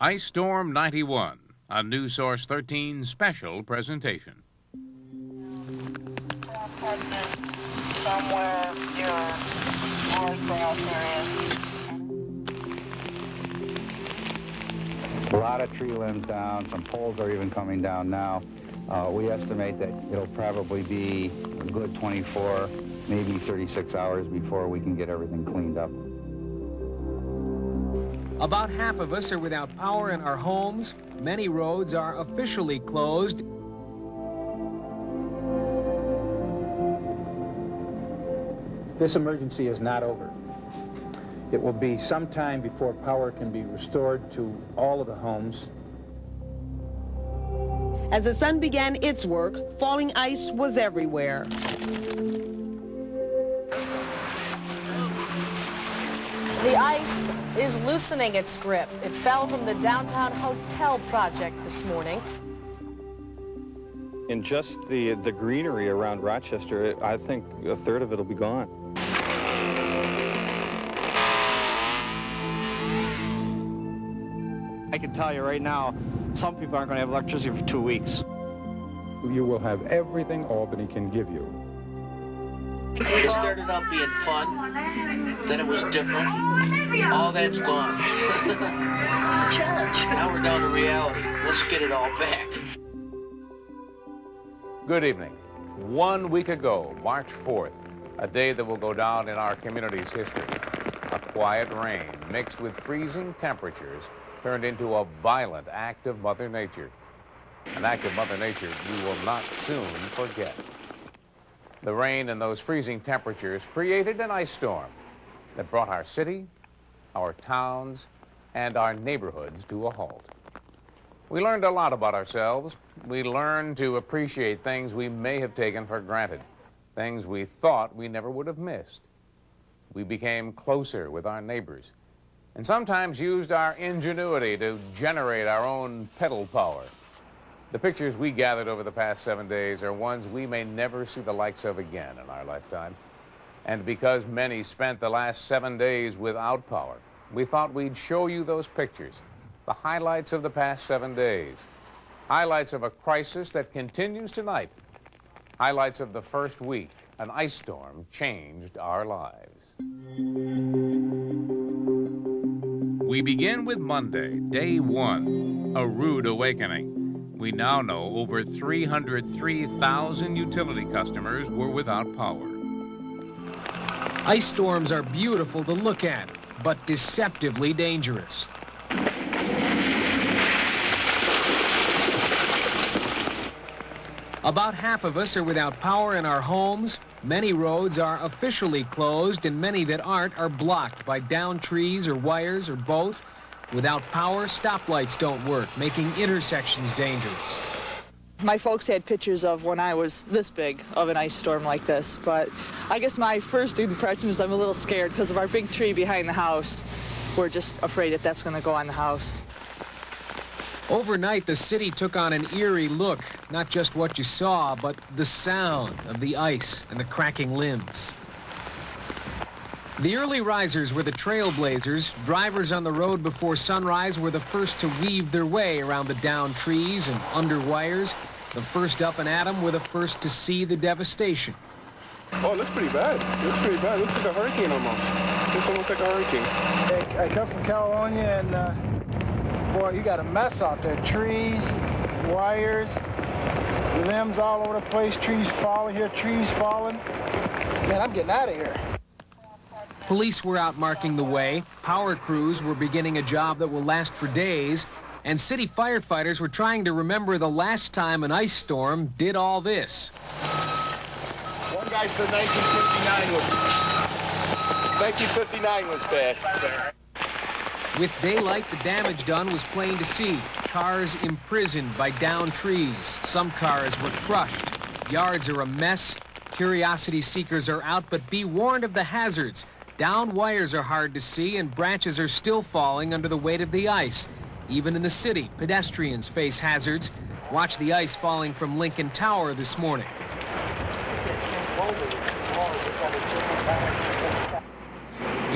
Ice Storm 91, a News Source 13 special presentation. Somewhere near North area. A lot of tree limbs down, some poles are even coming down now. We estimate that it'll probably be a good 24, maybe 36 hours before we can get everything cleaned up. About half of us are without power in our homes. Many roads are officially closed. This emergency is not over. It will be some time before power can be restored to all of the homes. As the sun began its work, falling ice was everywhere. The ice is loosening its grip. It fell from the downtown hotel project this morning. In just the greenery around Rochester, I think a third of it will be gone. I can tell you right now, some people aren't going to have electricity for 2 weeks. You will have everything Albany can give you. It started out being fun, then it was different. All that's gone. It's a challenge. Now we're down to reality. Let's get it all back. Good evening. 1 week ago, March 4th, a day that will go down in our community's history. A quiet rain mixed with freezing temperatures turned into a violent act of Mother Nature. An act of Mother Nature we will not soon forget. The rain and those freezing temperatures created an ice storm that brought our city, our towns, and our neighborhoods to a halt. We learned a lot about ourselves. We learned to appreciate things we may have taken for granted, things we thought we never would have missed. We became closer with our neighbors, and sometimes used our ingenuity to generate our own pedal power. The pictures we gathered over the past 7 days are ones we may never see the likes of again in our lifetime. And because many spent the last 7 days without power, we thought we'd show you those pictures, the highlights of the past 7 days, highlights of a crisis that continues tonight, highlights of the first week an ice storm changed our lives. We begin with Monday, day 1, a rude awakening. We now know over 303,000 utility customers were without power. Ice storms are beautiful to look at, but deceptively dangerous. About half of us are without power in our homes. Many roads are officially closed, and many that aren't are blocked by downed trees or wires or both. Without power, stoplights don't work, making intersections dangerous. My folks had pictures of when I was this big of an ice storm like this, but I guess my first impression is I'm a little scared because of our big tree behind the house. We're just afraid that that's going to go on the house. Overnight, the city took on an eerie look. Not just what you saw, but the sound of the ice and the cracking limbs. The early risers were the trailblazers. Drivers on the road before sunrise were the first to weave their way around the downed trees and under wires. The first up and at 'em were the first to see the devastation. Oh, it looks pretty bad. It looks pretty bad. It looks like a hurricane almost. It looks almost like a hurricane. I come from California, and boy, you got a mess out there. Trees, wires, limbs all over the place, trees falling here, trees falling. Man, I'm getting out of here. Police were out marking the way. Power crews were beginning a job that will last for days. And city firefighters were trying to remember the last time an ice storm did all this. One guy said 1959 was bad. With daylight, the damage done was plain to see. Cars imprisoned by downed trees. Some cars were crushed. Yards are a mess. Curiosity seekers are out, but be warned of the hazards. Downed wires are hard to see, and branches are still falling under the weight of the ice. Even in the city, pedestrians face hazards. Watch the ice falling from Lincoln Tower this morning.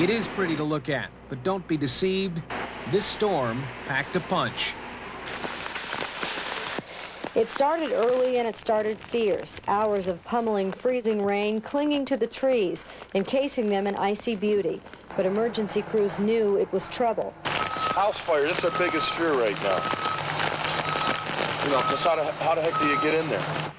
It is pretty to look at, but don't be deceived. This storm packed a punch. It started early and it started fierce. Hours of pummeling, freezing rain clinging to the trees, encasing them in icy beauty. But emergency crews knew it was trouble. House fire, this is our biggest fear right now. You know, because how the heck do you get in there?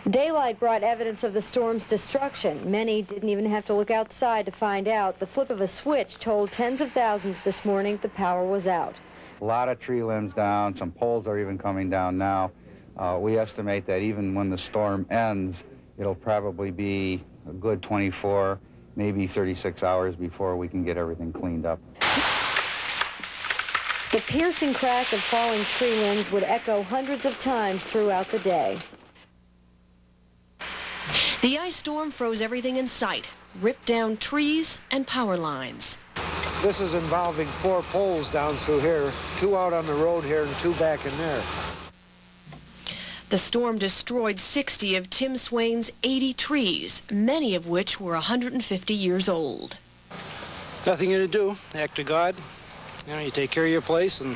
Daylight brought evidence of the storm's destruction. Many didn't even have to look outside to find out. The flip of a switch told tens of thousands this morning the power was out. A lot of tree limbs down. Some poles are even coming down now. We estimate that even when the storm ends, it'll probably be a good 24, maybe 36 hours before we can get everything cleaned up. The piercing crack of falling tree limbs would echo hundreds of times throughout the day. The ice storm froze everything in sight, ripped down trees and power lines. This is involving 4 poles down through here, 2 out on the road here and 2 back in there. The storm destroyed 60 of Tim Swain's 80 trees, many of which were 150 years old. Nothing to do. Act of God. You know, you take care of your place, and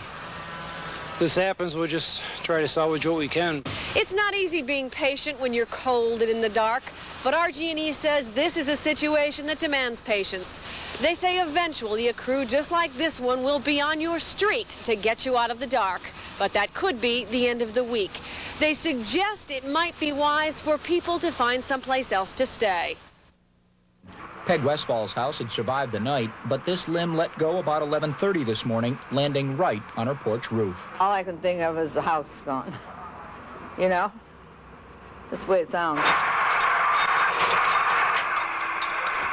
this happens, we'll just try to salvage what we can. It's not easy being patient when you're cold and in the dark, but RG&E says this is a situation that demands patience. They say eventually a crew just like this one will be on your street to get you out of the dark, but that could be the end of the week. They suggest it might be wise for people to find someplace else to stay. Peg Westfall's house had survived the night, but this limb let go about 11:30 this morning, landing right on her porch roof. All I can think of is the house is gone. You know? That's the way it sounds.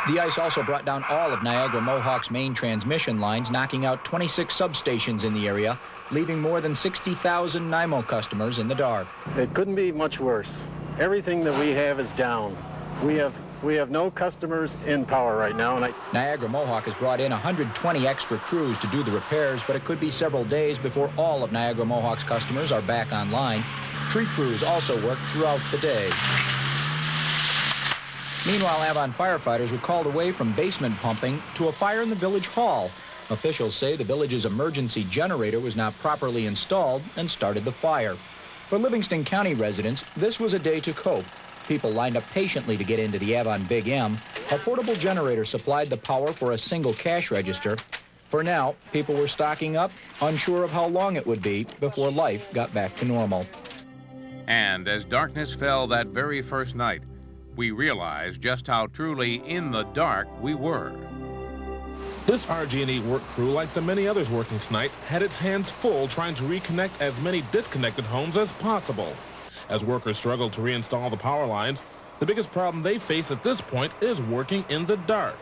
The ice also brought down all of Niagara Mohawk's main transmission lines, knocking out 26 substations in the area, leaving more than 60,000 NIMO customers in the dark. It couldn't be much worse. Everything that we have is down. We have no customers in power right now. And Niagara Mohawk has brought in 120 extra crews to do the repairs, but it could be several days before all of Niagara Mohawk's customers are back online. Tree crews also work throughout the day. Meanwhile, Avon firefighters were called away from basement pumping to a fire in the village hall. Officials say the village's emergency generator was not properly installed and started the fire. For Livingston County residents, this was a day to cope. People lined up patiently to get into the Avon Big M. A portable generator supplied the power for a single cash register. For now, people were stocking up, unsure of how long it would be before life got back to normal. And as darkness fell that very first night, we realized just how truly in the dark we were. This RG&E work crew, like the many others working tonight, had its hands full trying to reconnect as many disconnected homes as possible. As workers struggle to reinstall the power lines, the biggest problem they face at this point is working in the dark.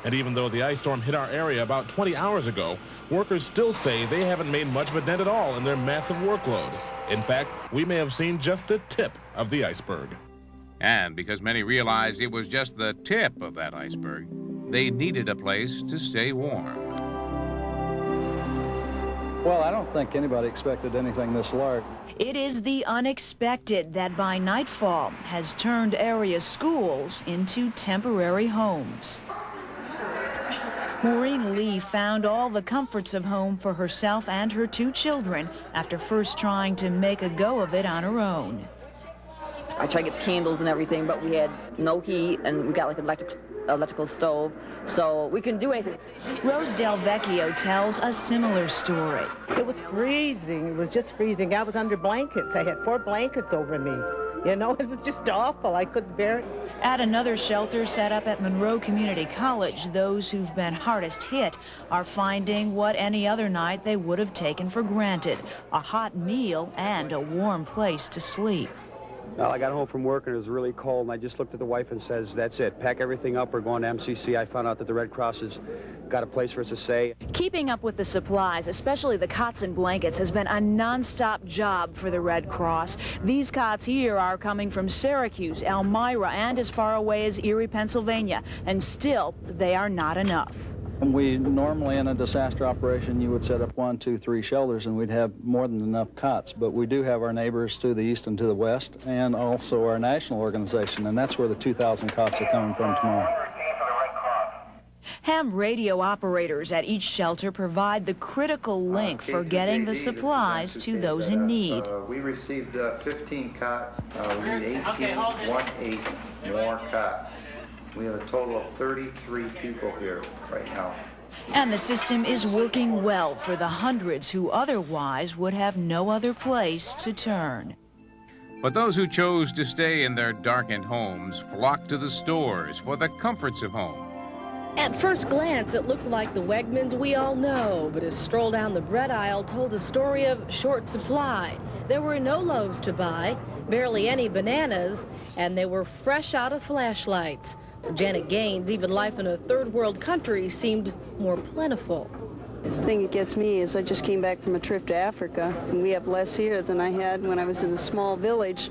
And even though the ice storm hit our area about 20 hours ago, workers still say they haven't made much of a dent at all in their massive workload. In fact, we may have seen just the tip of the iceberg. And because many realized it was just the tip of that iceberg, they needed a place to stay warm. Well, I don't think anybody expected anything this large. It is the unexpected that by nightfall has turned area schools into temporary homes. Maureen Lee found all the comforts of home for herself and her 2 children after first trying to make a go of it on her own. I tried to get the candles and everything, but we had no heat, and we got like an electrical stove, so we couldn't do anything. Rose Del Vecchio tells a similar story. It was freezing. It was just freezing. I was under blankets. I had 4 blankets over me. You know, it was just awful. I couldn't bear it. At another shelter set up at Monroe Community College, those who've been hardest hit are finding what any other night they would have taken for granted: a hot meal and a warm place to sleep. Well, I got home from work and it was really cold, and I just looked at the wife and says, that's it, pack everything up, we're going to MCC. I found out that the Red Cross has got a place for us to stay. Keeping up with the supplies, especially the cots and blankets, has been a non-stop job for the Red Cross. These cots here are coming from Syracuse, Elmira, and as far away as Erie, Pennsylvania, and still they are not enough. We normally, in a disaster operation, you would set up 1, 2, 3 shelters, and we'd have more than enough cots. But we do have our neighbors to the east and to the west, and also our national organization, and that's where the 2,000 cots are coming from tomorrow. Ham radio operators at each shelter provide the critical link for getting the supplies to those in need. We received 15 cots. We need 18 more cots. We have a total of 33 people here right now. And the system is working well for the hundreds who otherwise would have no other place to turn. But those who chose to stay in their darkened homes flocked to the stores for the comforts of home. At first glance, it looked like the Wegmans we all know, but a stroll down the bread aisle told a story of short supply. There were no loaves to buy, barely any bananas, and they were fresh out of flashlights. For Janet Gaines, even life in a third world country seemed more plentiful. The thing that gets me is I just came back from a trip to Africa, and we have less here than I had when I was in a small village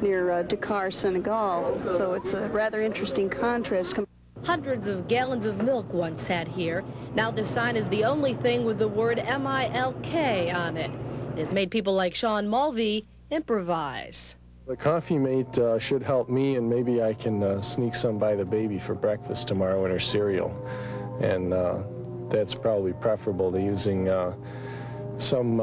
near Dakar, Senegal. So it's a rather interesting contrast. Hundreds of gallons of milk once sat here. Now this sign is the only thing with the word M-I-L-K on it. It has made people like Sean Mulvey improvise. The coffee mate should help me, and maybe I can sneak some by the baby for breakfast tomorrow in her cereal. And that's probably preferable to using some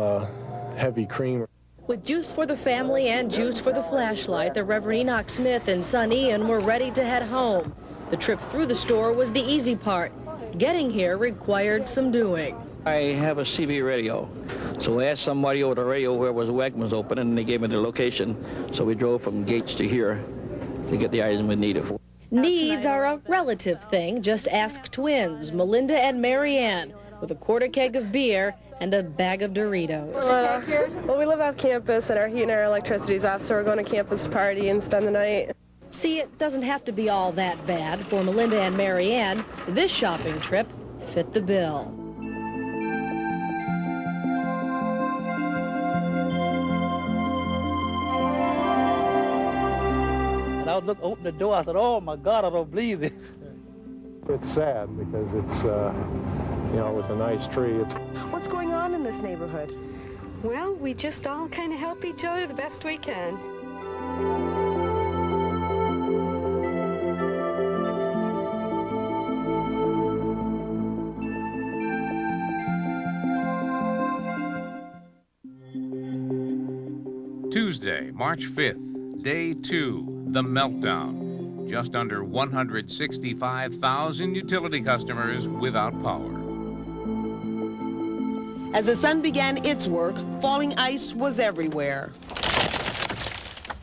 heavy cream. With juice for the family and juice for the flashlight, the Reverend Enoch Smith and son Ian were ready to head home. The trip through the store was the easy part. Getting here required some doing. I have a CB radio, so I asked somebody over the radio where was Wegmans open, and they gave me the location. So we drove from Gates to here to get the item we needed for. Needs are a relative thing. Just ask twins, Melinda and Marianne, with a quarter keg of beer and a bag of Doritos. Well, we live off campus, and our heat and our electricity's off, so we're going to campus to party and spend the night. See, it doesn't have to be all that bad. For Melinda and Marianne, this shopping trip fit the bill. And I would open the door, I said, oh my God, I don't believe this. It's sad because it's, you know, it was a nice tree. What's going on in this neighborhood? Well, we just all kind of help each other the best we can. Tuesday, March 5th, Day 2, the meltdown. Just under 165,000 utility customers without power. As the sun began its work, falling ice was everywhere.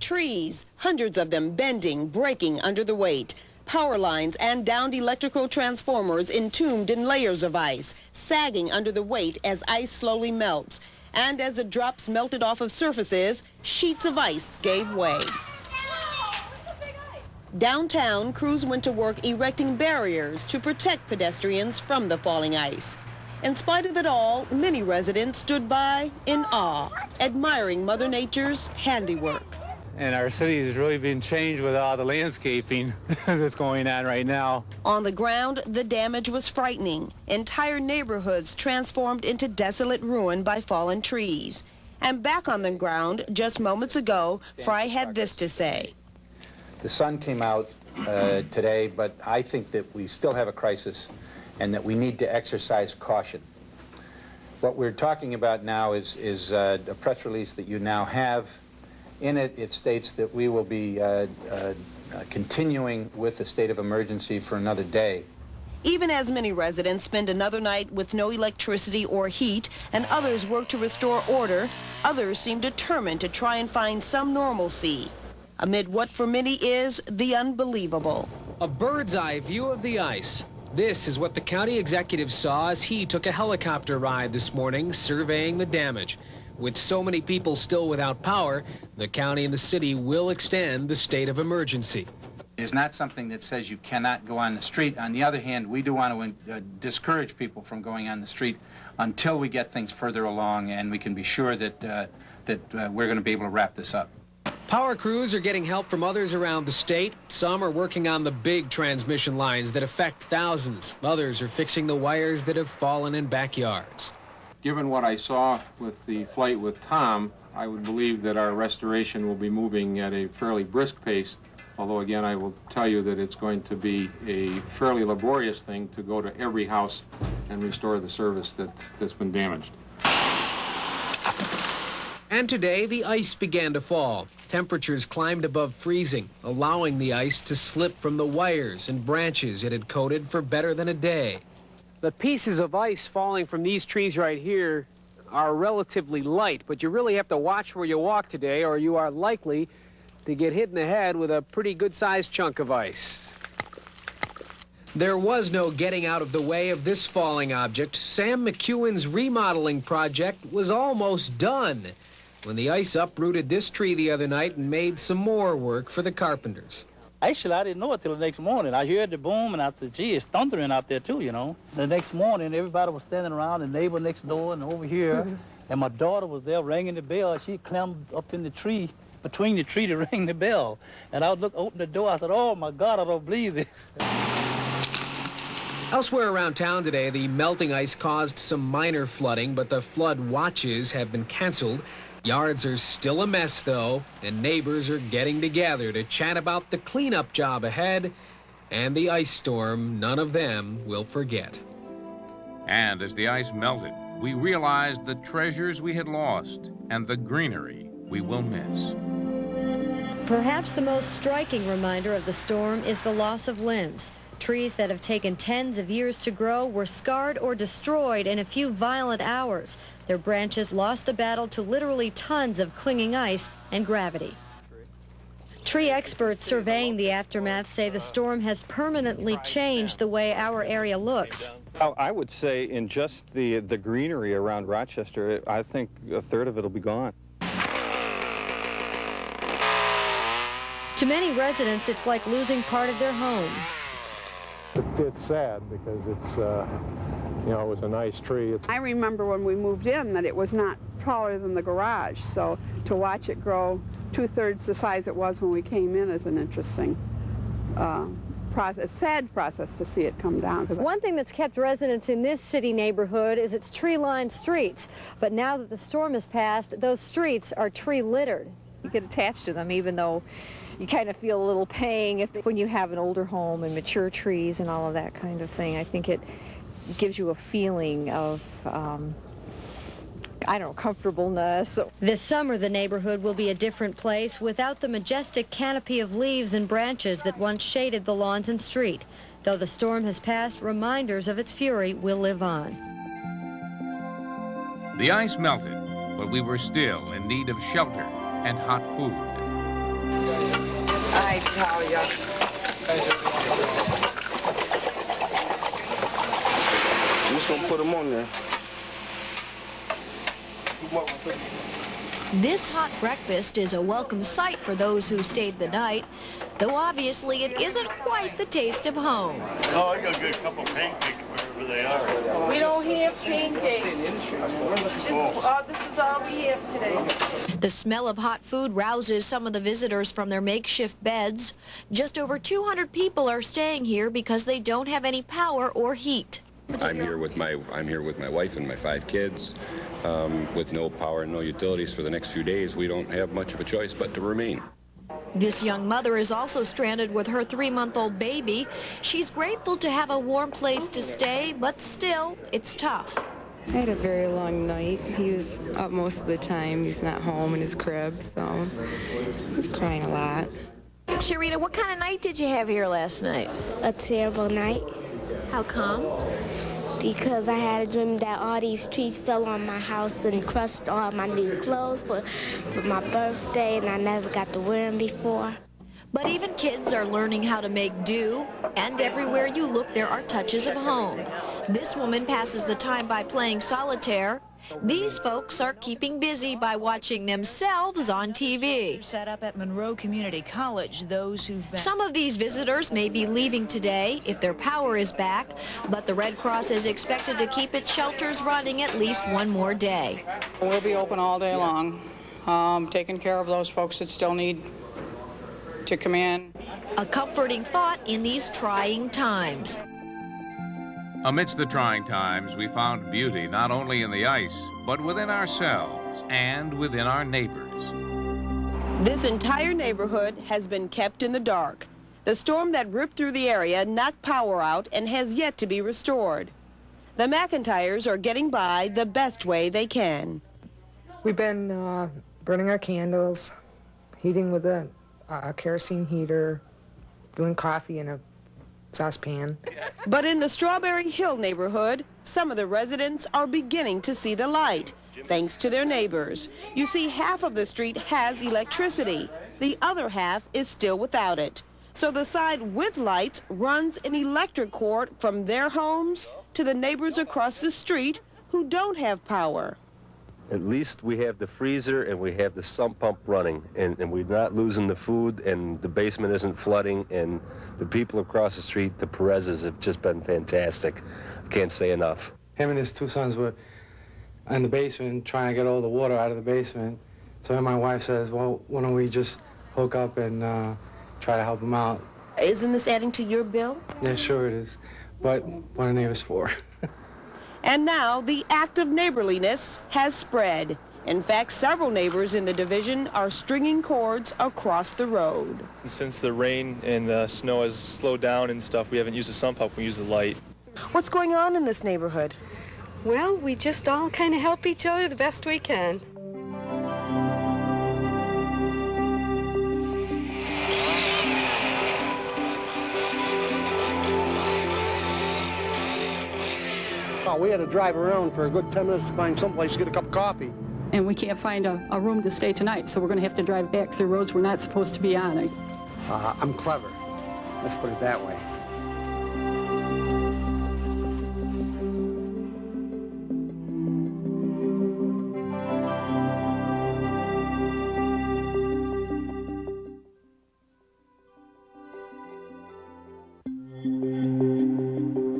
Trees, hundreds of them bending, breaking under the weight. Power lines and downed electrical transformers entombed in layers of ice, sagging under the weight as ice slowly melts. And as the drops melted off of surfaces, sheets of ice gave way. Downtown, crews went to work erecting barriers to protect pedestrians from the falling ice. In spite of it all, many residents stood by in awe, admiring Mother Nature's handiwork. And our city is really being changed with all the landscaping that's going on right now. On the ground, the damage was frightening. Entire neighborhoods transformed into desolate ruin by fallen trees. And back on the ground, just moments ago, Fry had this to say. The sun came out today, but I think that we still have a crisis and that we need to exercise caution. What we're talking about now is a press release that you now have. In it, it states that we will be continuing with the state of emergency for another day. Even as many residents spend another night with no electricity or heat, and others work to restore order, others seem determined to try and find some normalcy, amid what for many is the unbelievable. A bird's eye view of the ice. This is what the county executive saw as he took a helicopter ride this morning, surveying the damage. With so many people still without power, the county and the city will extend the state of emergency. It's not something that says you cannot go on the street. On the other hand, we do want to discourage people from going on the street until we get things further along and we can be sure that, we're going to be able to wrap this up. Power crews are getting help from others around the state. Some are working on the big transmission lines that affect thousands. Others are fixing the wires that have fallen in backyards. Given what I saw with the flight with Tom, I would believe that our restoration will be moving at a fairly brisk pace Although, again, I will tell you that it's going to be a fairly laborious thing to go to every house and restore the service that's been damaged. And today, the ice began to fall. Temperatures climbed above freezing, allowing the ice to slip from the wires and branches it had coated for better than a day. The pieces of ice falling from these trees right here are relatively light, but you really have to watch where you walk today, or you are likely to get hit in the head with a pretty good-sized chunk of ice. There was no getting out of the way of this falling object. Sam McEwen's remodeling project was almost done when the ice uprooted this tree the other night and made some more work for the carpenters. Actually, I didn't know it till the next morning. I heard the boom, and I said, gee, it's thundering out there, too, you know. The next morning, everybody was standing around, the neighbor next door and over here, and my daughter was there ringing the bell. She climbed up in the tree, between the tree to ring the bell. And I would open the door, I said, oh, my God, I don't believe this. Elsewhere around town today, the melting ice caused some minor flooding, but the flood watches have been canceled. Yards are still a mess, though, and neighbors are getting together to chat about the cleanup job ahead and the ice storm none of them will forget. And as the ice melted, we realized the treasures we had lost and the greenery we will miss. Perhaps the most striking reminder of the storm is the loss of limbs. Trees that have taken tens of years to grow were scarred or destroyed in a few violent hours. Their branches lost the battle to literally tons of clinging ice and gravity. Tree experts surveying the aftermath say the storm has permanently changed the way our area looks. I would say in just the greenery around Rochester, I think a third of it will be gone. To many residents, it's like losing part of their home. It's sad because it's, you know, it was a nice tree. I remember when we moved in that it was not taller than the garage, so to watch it grow 2/3 the size it was when we came in is an interesting process, sad process to see it come down. One thing that's kept residents in this city neighborhood is its tree-lined streets. But now that the storm has passed, those streets are tree-littered. You get attached to them even though you kind of feel a little pang when you have an older home and mature trees and all of that kind of thing. I think it gives you a feeling of, I don't know, comfortableness. This summer, the neighborhood will be a different place without the majestic canopy of leaves and branches that once shaded the lawns and street. Though the storm has passed, reminders of its fury will live on. The ice melted, but we were still in need of shelter and hot food. I tell ya. I'm just gonna put them on there. This hot breakfast is a welcome sight for those who stayed the night, though obviously it isn't quite the taste of home. Oh, I got a good couple pancakes wherever they are. We don't have pancakes. This is all we have today. The smell of hot food rouses some of the visitors from their makeshift beds. Just over 200 people are staying here because they don't have any power or heat. I'm here with my wife and my 5 kids. With no power and no utilities for the next few days, we don't have much of a choice but to remain. This young mother is also stranded with her 3-month-old baby. She's grateful to have a warm place to stay, but still, it's tough. I had a very long night. He was up most of the time. He's not home in his crib, so he's crying a lot. Sharita, what kind of night did you have here last night? A terrible night. How come? Because I had a dream that all these trees fell on my house and crushed all my new clothes for my birthday, and I never got to wear them before. But even kids are learning how to make do, and everywhere you look there are touches of home. This woman passes the time by playing solitaire. These folks are keeping busy by watching themselves on TV. Set up at Monroe Community College, those who've been... Some of these visitors may be leaving today if their power is back, but the Red Cross is expected to keep its shelters running at least one more day. We'll be open all day long, taking care of those folks that still need to come in. A comforting thought in these trying times. Amidst the trying times, we found beauty not only in the ice, but within ourselves and within our neighbors. This entire neighborhood has been kept in the dark. The storm that ripped through the area knocked power out and has yet to be restored. The McIntyres are getting by the best way they can. We've been burning our candles, heating with a kerosene heater, doing coffee in a saucepan. But in the Strawberry Hill neighborhood, some of the residents are beginning to see the light, thanks to their neighbors. You see, half of the street has electricity. The other half is still without it. So the side with lights runs an electric cord from their homes to the neighbors across the street who don't have power. At least we have the freezer and we have the sump pump running, and we're not losing the food, and the basement isn't flooding, and the people across the street, the Perez's, have just been fantastic. I can't say enough. Him and his two sons were in the basement trying to get all the water out of the basement. So then my wife says, well, why don't we just hook up and try to help them out. Isn't this adding to your bill? Yeah, sure it is. But what are neighbors for? And now the act of neighborliness has spread. In fact, several neighbors in the division are stringing cords across the road. Since the rain and the snow has slowed down and stuff, we haven't used the sump pump, we use the light. What's going on in this neighborhood? Well, we just all kind of help each other the best we can. We had to drive around for a good 10 minutes to find someplace to get a cup of coffee. And we can't find a room to stay tonight, so we're going to have to drive back through roads we're not supposed to be on. I'm clever. Let's put it that way.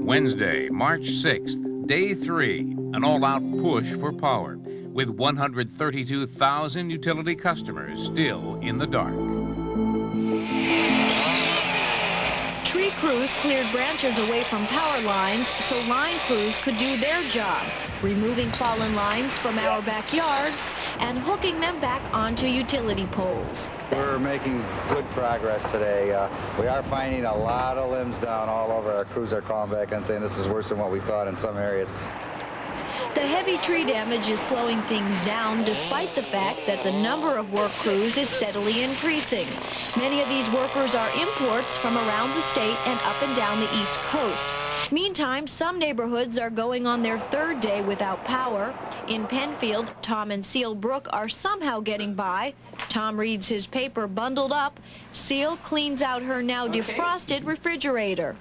Wednesday, March 6th, Day 3, an all-out push for power, with 132,000 utility customers still in the dark. Tree crews cleared branches away from power lines so line crews could do their job, removing fallen lines from our backyards and hooking them back onto utility poles. We're making good progress today. We are finding a lot of limbs down all over. Our crews are calling back and saying this is worse than what we thought in some areas. The heavy tree damage is slowing things down despite the fact that the number of work crews is steadily increasing. Many of these workers are imports from around the state and up and down the East Coast. Meantime, some neighborhoods are going on their third day without power. In Penfield, Tom and Seal Brook are somehow getting by. Tom reads his paper bundled up. Seal cleans out her now defrosted refrigerator.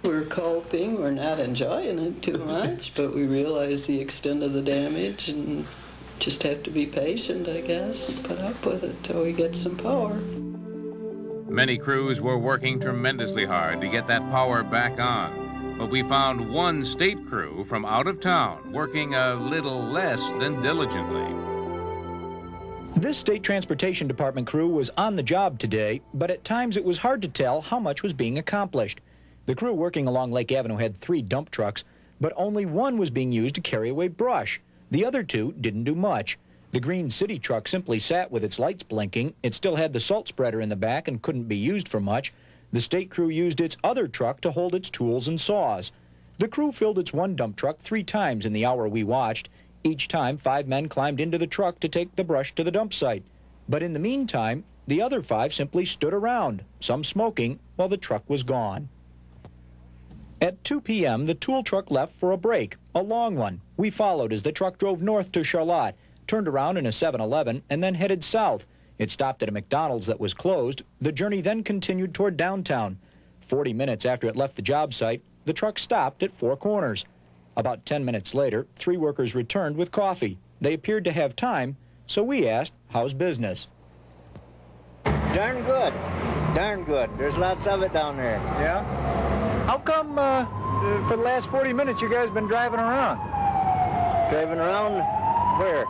We're coping. We're not enjoying it too much, but we realize the extent of the damage and just have to be patient, I guess, and put up with it till we get some power. Many crews were working tremendously hard to get that power back on, but we found one state crew from out of town working a little less than diligently. This state transportation department crew was on the job today, but at times it was hard to tell how much was being accomplished. The crew working along Lake Avenue had 3 dump trucks, but only one was being used to carry away brush. The other 2 didn't do much. The green city truck simply sat with its lights blinking. It still had the salt spreader in the back and couldn't be used for much. The state crew used its other truck to hold its tools and saws. The crew filled its one dump truck 3 times in the hour we watched. Each time, 5 men climbed into the truck to take the brush to the dump site. But in the meantime, the other 5 simply stood around, some smoking, while the truck was gone. At 2 p.m., the tool truck left for a break, a long one. We followed as the truck drove north to Charlotte, turned around in a 7-Eleven, and then headed south. It stopped at a McDonald's that was closed. The journey then continued toward downtown. 40 minutes after it left the job site, the truck stopped at 4 Corners. About 10 minutes later, 3 workers returned with coffee. They appeared to have time, so we asked, how's business? Darn good. Darn good. There's lots of it down there. Yeah? How come for the last 40 minutes you guys been driving around? Driving around where?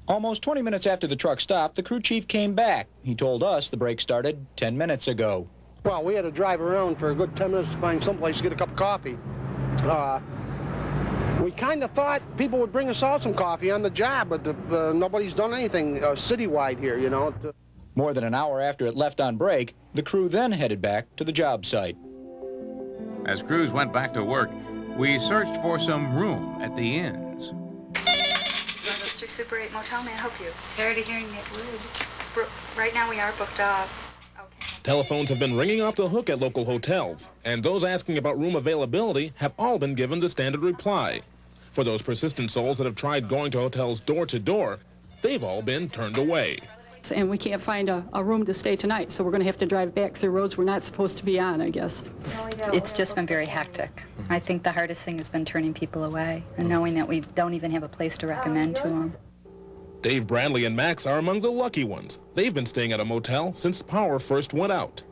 Almost 20 minutes after the truck stopped, the crew chief came back. He told us the break started 10 minutes ago. Well, we had to drive around for a good 10 minutes to find someplace to get a cup of coffee. We kind of thought people would bring us out some coffee on the job, but nobody's done anything citywide here, you know. More than an hour after it left on break, the crew then headed back to the job site. As crews went back to work, we searched for some room at the inns. District Super 8 Motel, may I help you? Tired of hearing that word. Right now we are booked up. Telephones have been ringing off the hook at local hotels, and those asking about room availability have all been given the standard reply. For those persistent souls that have tried going to hotels door to door, they've all been turned away. And we can't find a room to stay tonight, so we're going to have to drive back through roads we're not supposed to be on, I guess. It's just been very hectic. I think the hardest thing has been turning people away and knowing that we don't even have a place to recommend to them. Dave, Bradley, and Max are among the lucky ones. They've been staying at a motel since power first went out.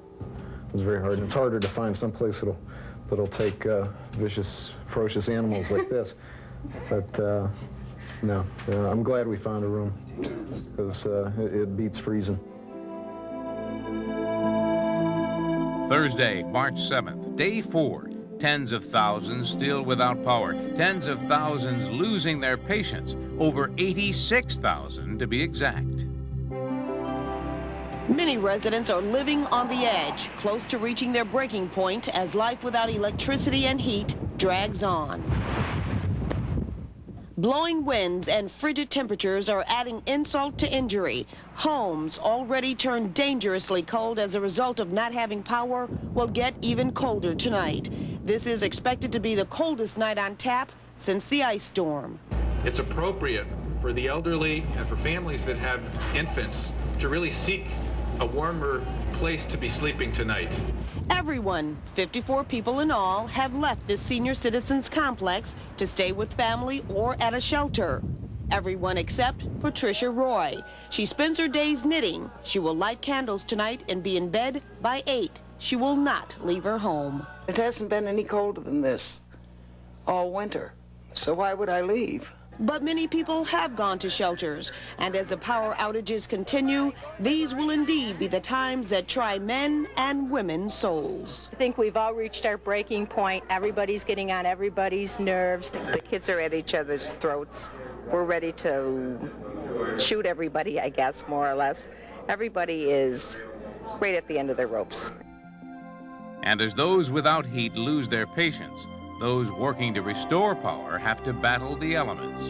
It's very hard, and it's harder to find some place that'll take vicious, ferocious animals like this. But no, I'm glad we found a room, because it beats freezing. Thursday, March 7th, day 4. Tens of thousands still without power. Tens of thousands losing their patience. Over 86,000 to be exact. Many residents are living on the edge, close to reaching their breaking point as life without electricity and heat drags on. Blowing winds and frigid temperatures are adding insult to injury. Homes already turned dangerously cold as a result of not having power will get even colder tonight. This is expected to be the coldest night on tap since the ice storm. It's appropriate for the elderly and for families that have infants to really seek a warmer place to be sleeping tonight. Everyone, 54 people in all, have left this senior citizens complex to stay with family or at a shelter. Everyone except Patricia Roy. She spends her days knitting. She will light candles tonight and be in bed by 8. She will not leave her home. It hasn't been any colder than this all winter, so why would I leave? But many people have gone to shelters, and as the power outages continue, these will indeed be the times that try men and women's souls. I think we've all reached our breaking point. Everybody's getting on everybody's nerves. The kids are at each other's throats. We're ready to shoot everybody, I guess, more or less. Everybody is right at the end of their ropes. And as those without heat lose their patience, those working to restore power have to battle the elements.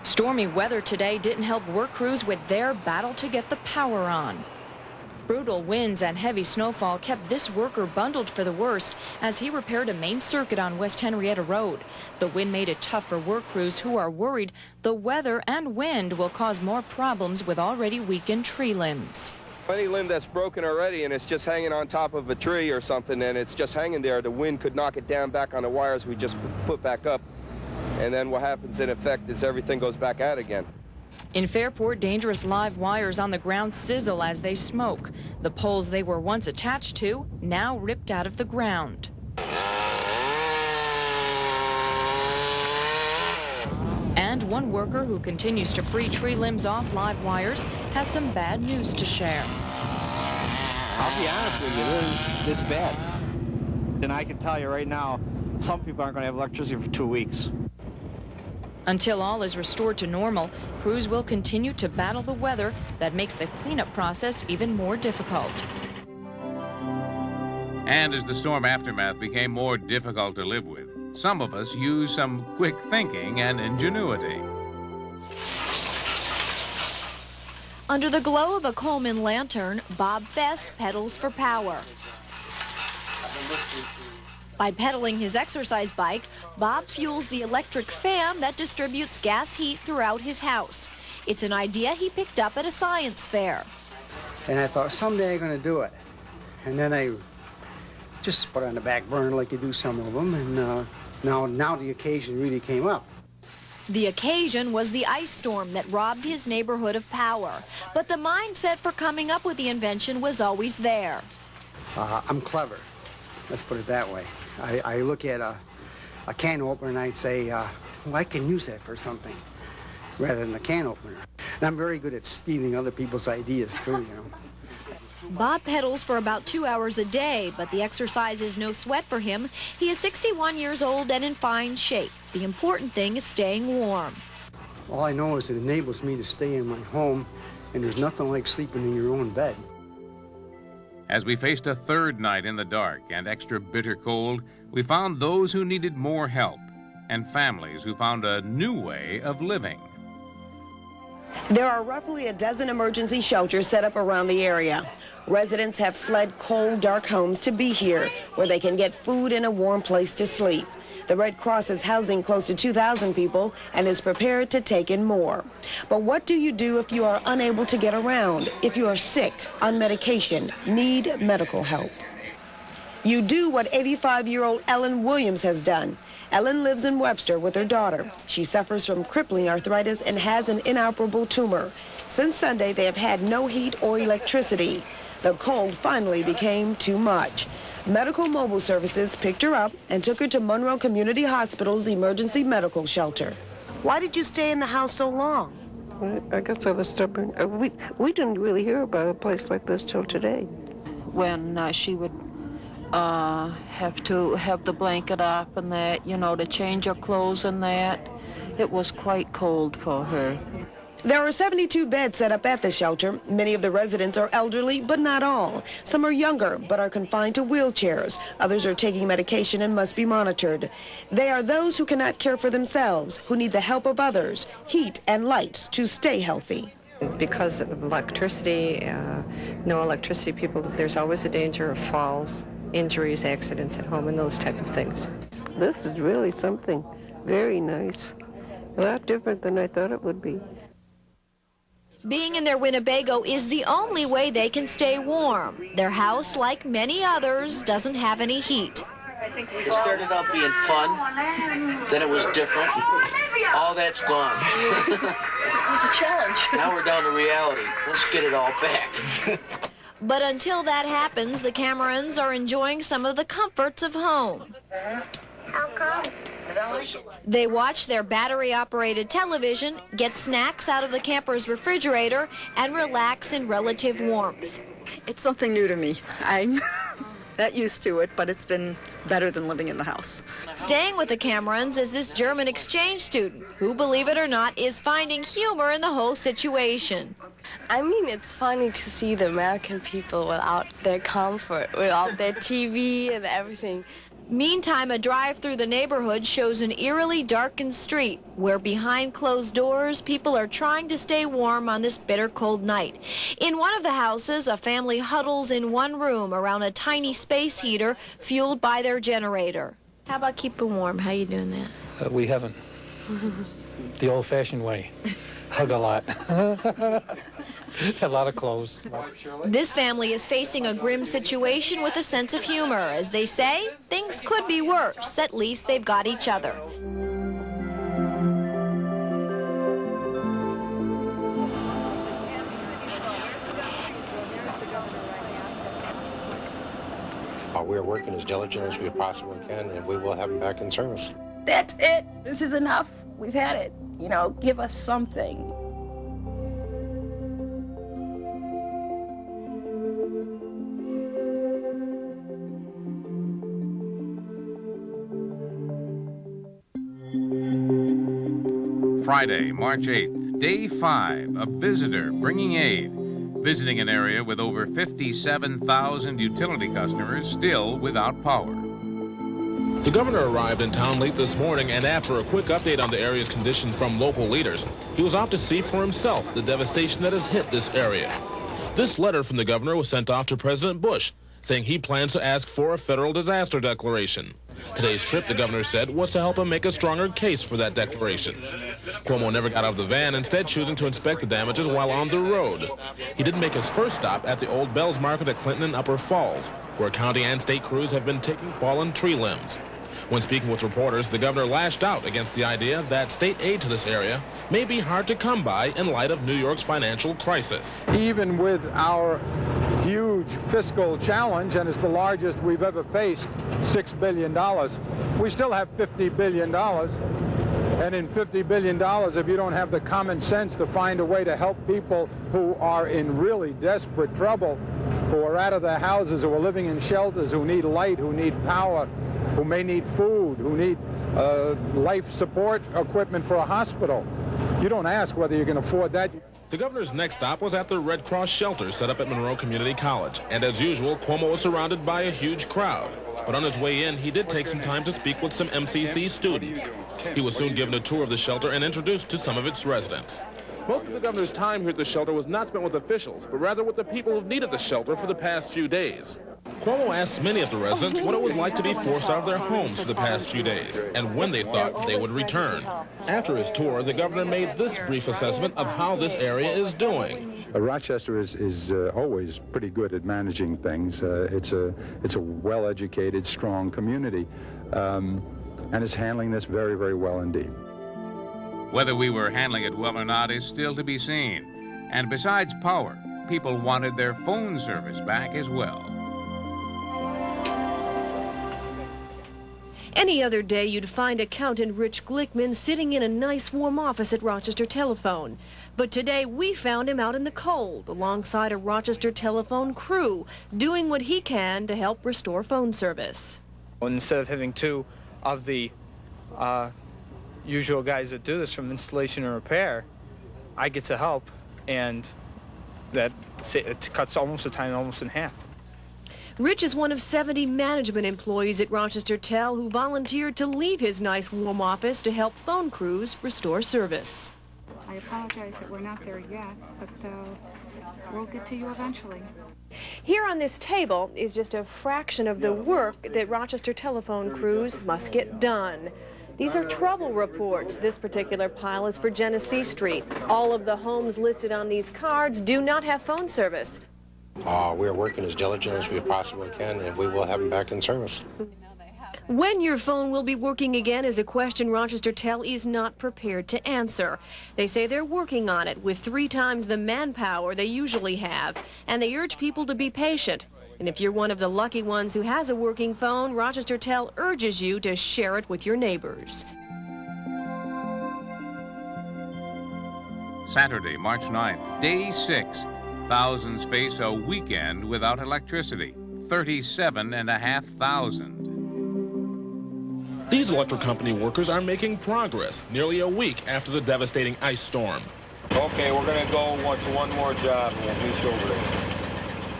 Stormy weather today didn't help work crews with their battle to get the power on. Brutal winds and heavy snowfall kept this worker bundled for the worst as he repaired a main circuit on West Henrietta Road. The wind made it tough for work crews who are worried the weather and wind will cause more problems with already weakened tree limbs. Any limb that's broken already and it's just hanging on top of a tree or something and it's just hanging there, the wind could knock it down back on the wires we just put back up. And then what happens in effect is everything goes back out again. In Fairport, dangerous live wires on the ground sizzle as they smoke. The poles they were once attached to, now ripped out of the ground. And one worker who continues to free tree limbs off live wires has some bad news to share. I'll be honest with you, it's bad. And I can tell you right now, some people aren't going to have electricity for 2 weeks. Until all is restored to normal, crews will continue to battle the weather that makes the cleanup process even more difficult. And as the storm aftermath became more difficult to live with, some of us used some quick thinking and ingenuity. Under the glow of a Coleman lantern, Bob Fess pedals for power. By pedaling his exercise bike, Bob fuels the electric fan that distributes gas heat throughout his house. It's an idea he picked up at a science fair. And I thought, someday I'm going to do it. And then I just put it on the back burner like you do some of them, and now the occasion really came up. The occasion was the ice storm that robbed his neighborhood of power. But the mindset for coming up with the invention was always there. I'm clever. Let's put it that way. I look at a can opener and I say, well, I can use that for something rather than a can opener. And I'm very good at stealing other people's ideas too, you know. Bob pedals for about 2 hours a day, but the exercise is no sweat for him. He is 61 years old and in fine shape. The important thing is staying warm. All I know is it enables me to stay in my home, and there's nothing like sleeping in your own bed. As we faced a third night in the dark and extra bitter cold, we found those who needed more help and families who found a new way of living. There are roughly a dozen emergency shelters set up around the area. Residents have fled cold, dark homes to be here, where they can get food and a warm place to sleep. The Red Cross is housing close to 2,000 people and is prepared to take in more. But what do you do if you are unable to get around, if you are sick, on medication, need medical help? You do what 85-year-old Ellen Williams has done. Ellen lives in Webster with her daughter. She suffers from crippling arthritis and has an inoperable tumor. Since Sunday, they have had no heat or electricity. The cold finally became too much. Medical Mobile Services picked her up and took her to Monroe Community Hospital's emergency medical shelter. Why did you stay in the house so long? I guess I was stubborn. We didn't really hear about a place like this till today. When she would have to have the blanket up and that, you know, to change her clothes and that, it was quite cold for her. There are 72 beds set up at the shelter. Many of the residents are elderly, but not all. Some are younger, but are confined to wheelchairs. Others are taking medication and must be monitored. They are those who cannot care for themselves, who need the help of others, heat and lights to stay healthy. Because of electricity, no electricity, people, there's always a danger of falls, injuries, accidents at home, and those type of things. This is really something very nice. A lot different than I thought it would be. Being in their Winnebago is the only way they can stay warm. Their house, like many others, doesn't have any heat. It started out being fun, then it was different. All that's gone. It was a challenge. Now we're down to reality. Let's get it all back. But until that happens, the Camerons are enjoying some of the comforts of home. How come? They watch their battery-operated television, get snacks out of the camper's refrigerator, and relax in relative warmth. It's something new to me. I'm not used to it, but it's been better than living in the house. Staying with the Camerons is this German exchange student who, believe it or not, is finding humor in the whole situation. I mean, it's funny to see the American people without their comfort, without their TV and everything. Meantime, a drive through the neighborhood shows an eerily darkened street where behind closed doors, people are trying to stay warm on this bitter cold night. In one of the houses, a family huddles in one room around a tiny space heater fueled by their generator. How about keeping warm? How you doing that? We haven't. The old-fashioned way. Hug a lot. A lot of clothes. This family is facing a grim situation with a sense of humor. As they say, things could be worse. At least they've got each other. We're working as diligent as we possibly can, and we will have them back in service. That's it. This is enough. We've had it. You know, give us something. Friday, March 8th, day 5, a visitor bringing aid. Visiting an area with over 57,000 utility customers still without power. The governor arrived in town late this morning, and after a quick update on the area's condition from local leaders, he was off to see for himself the devastation that has hit this area. This letter from the governor was sent off to President Bush, saying he plans to ask for a federal disaster declaration. Today's trip, the governor said, was to help him make a stronger case for that declaration. Cuomo never got out of the van, instead choosing to inspect the damages while on the road. He didn't make his first stop at the Old Bells Market at Clinton and Upper Falls, where county and state crews have been taking fallen tree limbs. When speaking with reporters, the governor lashed out against the idea that state aid to this area may be hard to come by in light of New York's financial crisis. Even with our huge fiscal challenge, and it's the largest we've ever faced, $6 billion, we still have $50 billion. And in $50 billion, if you don't have the common sense to find a way to help people who are in really desperate trouble, who are out of their houses, who are living in shelters, who need light, who need power, who may need food, who need life support equipment for a hospital. You don't ask whether you can afford that. The governor's next stop was at the Red Cross shelter set up at Monroe Community College. And as usual, Cuomo was surrounded by a huge crowd. But on his way in, he did take some time to speak with some MCC students. He was soon given a tour of the shelter and introduced to some of its residents. Most of the governor's time here at the shelter was not spent with officials, but rather with the people who've needed the shelter for the past few days. Cuomo asked many of the residents what it was like to be forced out of their homes for the past few days and when they thought they would return. After his tour, the governor made this brief assessment of how this area is doing. Rochester is always pretty good at managing things. It's a well-educated, strong community, and is handling this very, very well indeed. Whether we were handling it well or not is still to be seen. And besides power, people wanted their phone service back as well. Any other day, you'd find accountant Rich Glickman sitting in a nice warm office at Rochester Telephone. But today, we found him out in the cold, alongside a Rochester Telephone crew, doing what he can to help restore phone service. Instead of having two of the usual guys that do this from installation and repair, I get to help, and that it cuts almost the time almost in half. Rich is one of 70 management employees at Rochester Tel who volunteered to leave his nice warm office to help phone crews restore service. I apologize that we're not there yet, but we'll get to you eventually. Here on this table is just a fraction of the work that Rochester Telephone crews must get done. These are trouble reports. This particular pile is for Genesee Street. All of the homes listed on these cards do not have phone service. We're working as diligent as we possibly can, and we will have them back in service. When your phone will be working again is a question Rochester Tel is not prepared to answer. They say they're working on it with 3 times the manpower they usually have, and they urge people to be patient. And if you're one of the lucky ones who has a working phone, Rochester Tel urges you to share it with your neighbors. Saturday, March 9th, day 6. Thousands face a weekend without electricity. 37,500. These electric company workers are making progress nearly a week after the devastating ice storm. Okay, we're going to go to one more job. We'll meet you over there.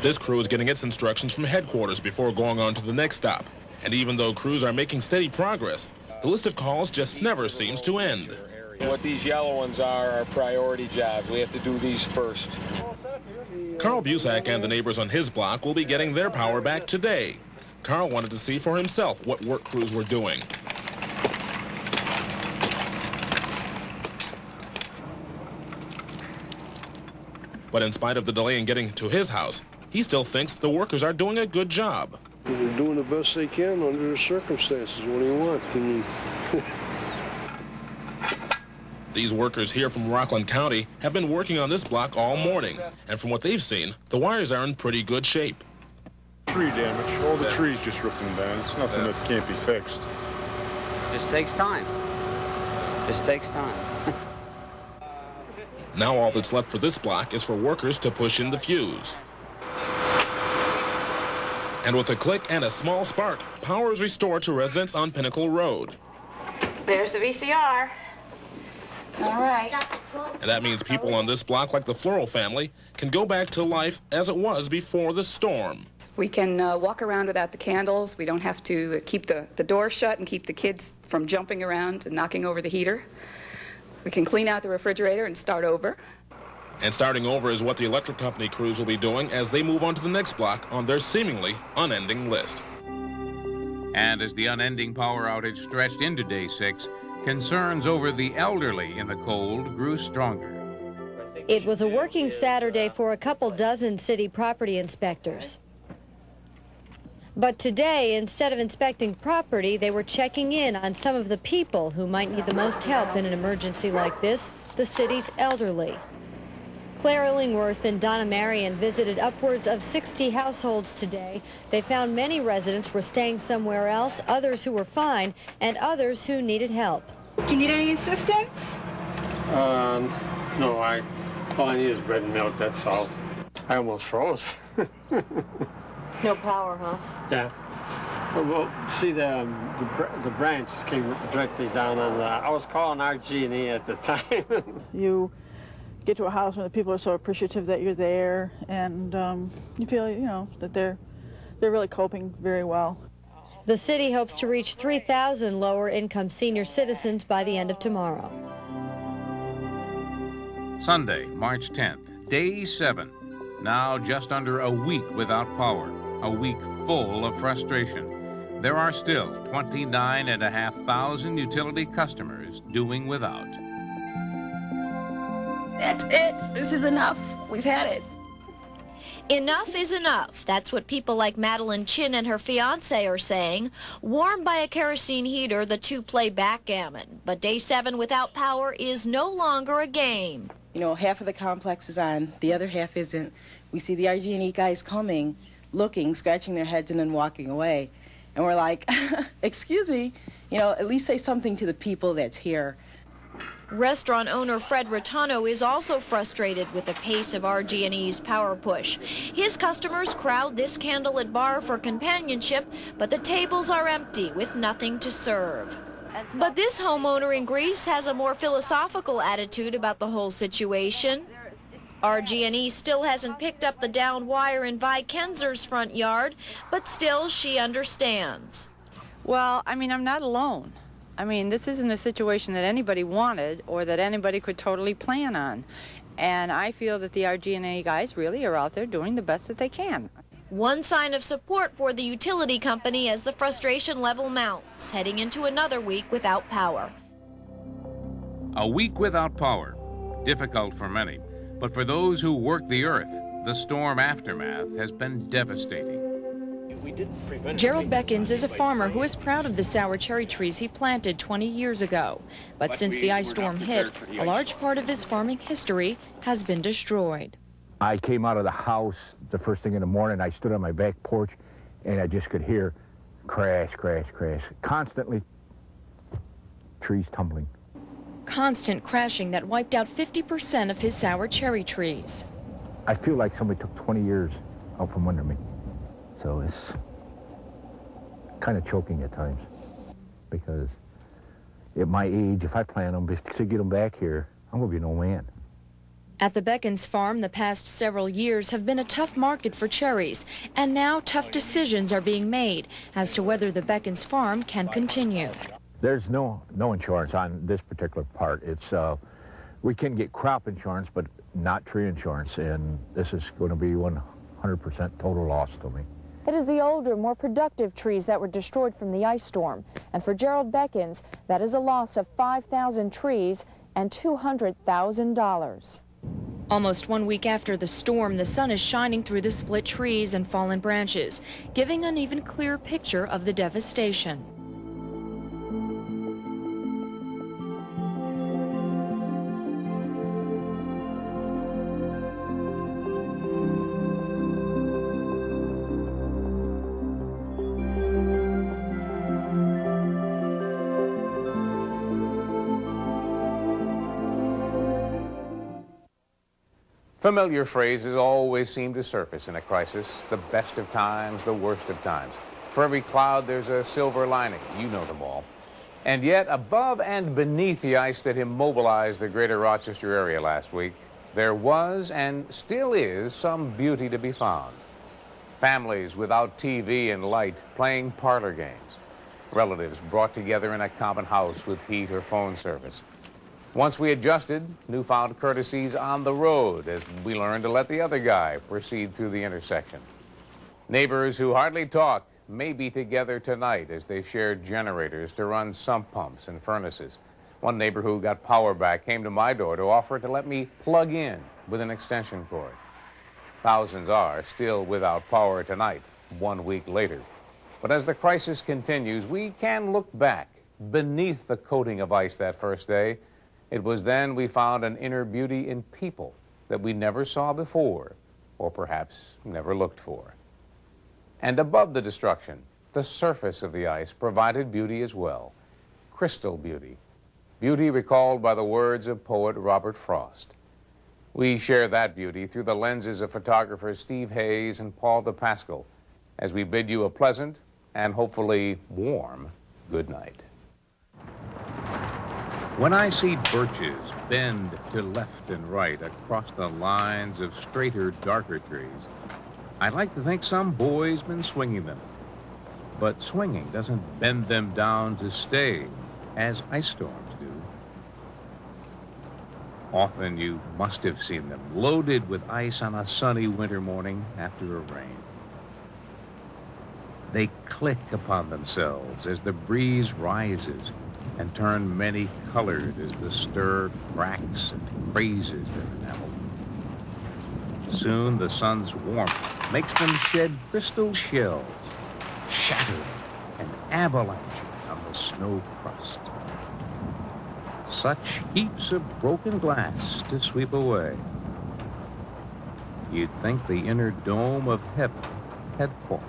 This crew is getting its instructions from headquarters before going on to the next stop. And even though crews are making steady progress, the list of calls just never seems to end. What these yellow ones are priority jobs. We have to do these first. Carl Busak and the neighbors on his block will be getting their power back today. Carl wanted to see for himself what work crews were doing. But in spite of the delay in getting to his house, he still thinks the workers are doing a good job. They're doing the best they can under the circumstances. What do you want? I mean, These workers here from Rockland County have been working on this block all morning, and from what they've seen, the wires are in pretty good shape. tree damage. All the trees just ripped them down. It's nothing that can't be fixed. Just takes time. Just takes time. Now all that's left for this block is for workers to push in the fuse. And with a click and a small spark, power is restored to residents on Pinnacle Road. There's the VCR. All right. And that means people on this block, like the Floral family, can go back to life as it was before the storm. We can walk around without the candles. We don't have to keep the door shut and keep the kids from jumping around and knocking over the heater. We can clean out the refrigerator and start over. And starting over is what the electric company crews will be doing as they move on to the next block on their seemingly unending list. And as the unending power outage stretched into day 6, concerns over the elderly in the cold grew stronger. It was a working Saturday for a couple dozen city property inspectors. But today, instead of inspecting property, they were checking in on some of the people who might need the most help in an emergency like this, the city's elderly. Claire Illingworth and Donna Marion visited upwards of 60 households today. They found many residents were staying somewhere else, others who were fine, and others who needed help. Do you need any assistance? No, all I need is bread and milk, that's all. I almost froze. No power, huh? Yeah. Well, see, the branch came directly down on the... I was calling RG&E at the time. You get to a house when the people are so appreciative that you're there, and you feel, you know, that they're really coping very well. The city hopes to reach 3,000 lower-income senior citizens by the end of tomorrow. Sunday, March 10th, day 7. Now just under a week without power, a week full of frustration. There are still 29,500 utility customers doing without. That's it. This is enough. We've had it. Enough is enough. That's what people like Madeline Chin and her fiancé are saying. Warmed by a kerosene heater, the two play backgammon. But day 7 without power is no longer a game. You know, half of the complex is on, the other half isn't. We see the RG&E guys coming, looking, scratching their heads, and then walking away. And we're like, excuse me, you know, at least say something to the people that's here. Restaurant owner Fred Rattano is also frustrated with the pace of RG&E's power push. His customers crowd this candlelit bar for companionship, but the tables are empty with nothing to serve. But this homeowner in Greece has a more philosophical attitude about the whole situation. RG&E still hasn't picked up the downed wire in Vi Kenzer's front yard, but still she understands. Well, I mean, I'm not alone. I mean, this isn't a situation that anybody wanted or that anybody could totally plan on. And I feel that the RG&E guys really are out there doing the best that they can. One sign of support for the utility company as the frustration level mounts, heading into another week without power. A week without power, difficult for many, but for those who work the earth, the storm aftermath has been devastating. Gerald Beckins is a farmer who is proud of the sour cherry trees he planted 20 years ago. But since the ice storm hit, a large part of his farming history has been destroyed. I came out of the house the first thing in the morning. I stood on my back porch, and I just could hear crash, crash, crash. Constantly, trees tumbling. Constant crashing that wiped out 50% of his sour cherry trees. I feel like somebody took 20 years out from under me. So it's kind of choking at times, because at my age, if I plant them to get them back here, I'm going to be an old man. At the Beckins farm, the past several years have been a tough market for cherries, and now tough decisions are being made as to whether the Beckins farm can continue. There's no insurance on this particular part. It's we can get crop insurance, but not tree insurance, and this is going to be 100% total loss to me. It is the older, more productive trees that were destroyed from the ice storm. And for Gerald Beckins, that is a loss of 5,000 trees and $200,000. Almost 1 week after the storm, the sun is shining through the split trees and fallen branches, giving an even clearer picture of the devastation. Familiar phrases always seem to surface in a crisis, the best of times, the worst of times. For every cloud, there's a silver lining. You know them all. And yet, above and beneath the ice that immobilized the greater Rochester area last week, there was and still is some beauty to be found. Families without TV and light playing parlor games. Relatives brought together in a common house with heat or phone service. Once we adjusted, newfound courtesies on the road as we learned to let the other guy proceed through the intersection. Neighbors who hardly talk may be together tonight as they shared generators to run sump pumps and furnaces. One neighbor who got power back came to my door to offer to let me plug in with an extension cord. Thousands are still without power tonight, 1 week later. But as the crisis continues, we can look back beneath the coating of ice that first day. It was then we found an inner beauty in people that we never saw before, or perhaps never looked for. And above the destruction, the surface of the ice provided beauty as well, crystal beauty. Beauty recalled by the words of poet Robert Frost. We share that beauty through the lenses of photographers Steve Hayes and Paul DePascal as we bid you a pleasant and hopefully warm good night. When I see birches bend to left and right across the lines of straighter, darker trees, I like to think some boy's been swinging them. But swinging doesn't bend them down to stay, as ice storms do. Often you must have seen them loaded with ice on a sunny winter morning after a rain. They click upon themselves as the breeze rises and turn many-colored as the stir cracks and crazes their enamel. Soon the sun's warmth makes them shed crystal shells, shattering and avalanching on the snow crust. Such heaps of broken glass to sweep away. You'd think the inner dome of heaven had fallen.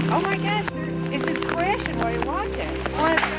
Oh my gosh, it's just crashing while you watch it. Oh,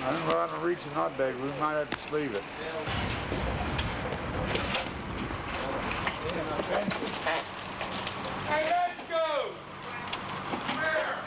I don't know how to reach a nut bag. We might have to sleeve it. Hey, let's go! Where?